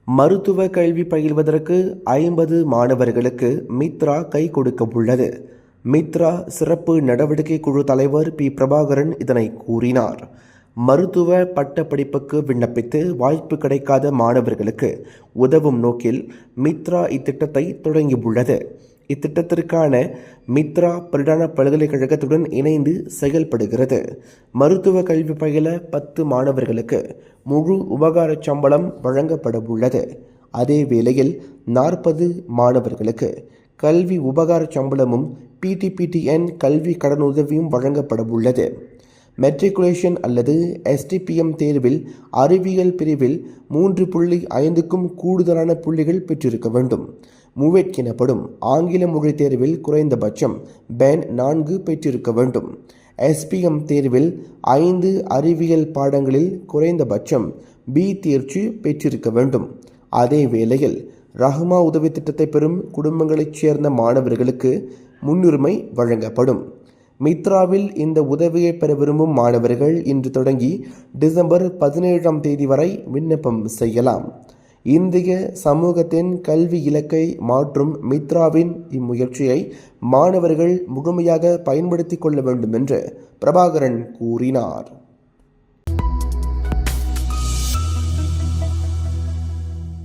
மருத்துவ கல்வி பயில்வதற்கு 50 மாணவர்களுக்கு மித்ரா கை கொடுக்க உள்ளது. மித்ரா சிறப்பு நடவடிக்கை குழு தலைவர் பி. பிரபாகரன் இதனை கூறினார். மருத்துவ பட்டப்படிப்புக்கு விண்ணப்பித்து வாய்ப்பு கிடைக்காத மாணவர்களுக்கு உதவும் நோக்கில் மித்ரா இத்திட்டத்தை தொடங்கியுள்ளது. இத்திட்டத்திற்கான மித்ரா பிரதான பல்கலைக்கழகத்துடன் இணைந்து செயல்படுகிறது. மருத்துவ கல்வி பயில 10 மாணவர்களுக்கு முழு உபகார சம்பளம் வழங்கப்பட உள்ளது. அதே வேளையில் 40 மாணவர்களுக்கு கல்வி உபகார சம்பளமும் PTPTN கல்வி கடனுதவியும் வழங்கப்பட உள்ளது. மெட்ரிகுலேஷன் அல்லது STPM தேர்வில் அறிவியல் பிரிவில் 3.5க்கும் கூடுதலான புள்ளிகள் பெற்றிருக்க வேண்டும். மூவேட் எனப்படும் ஆங்கில மொழி தேர்வில் குறைந்தபட்சம் பேண்ட் 4 பெற்றிருக்க வேண்டும். SPM தேர்வில் 5 அறிவியல் பாடங்களில் குறைந்தபட்சம் B தேர்ச்சி பெற்றிருக்க வேண்டும். அதே வேளையில் ரஹ்மா உதவி திட்டத்தை பெறும் குடும்பங்களைச் சேர்ந்த மாணவர்களுக்கு முன்னுரிமை வழங்கப்படும். மித்ராவில் இந்த உதவியை பெற விரும்பும் மாணவர்கள் இன்று தொடங்கி டிசம்பர் 17ஆம் தேதி வரை விண்ணப்பம் செய்யலாம். இந்திய சமூகத்தின் கல்வி இலக்கை மாற்றும் மித்ராவின் இம்முயற்சியை மாணவர்கள் முழுமையாக பயன்படுத்திக் கொள்ள வேண்டும் என்று பிரபாகரன் கூறினார்.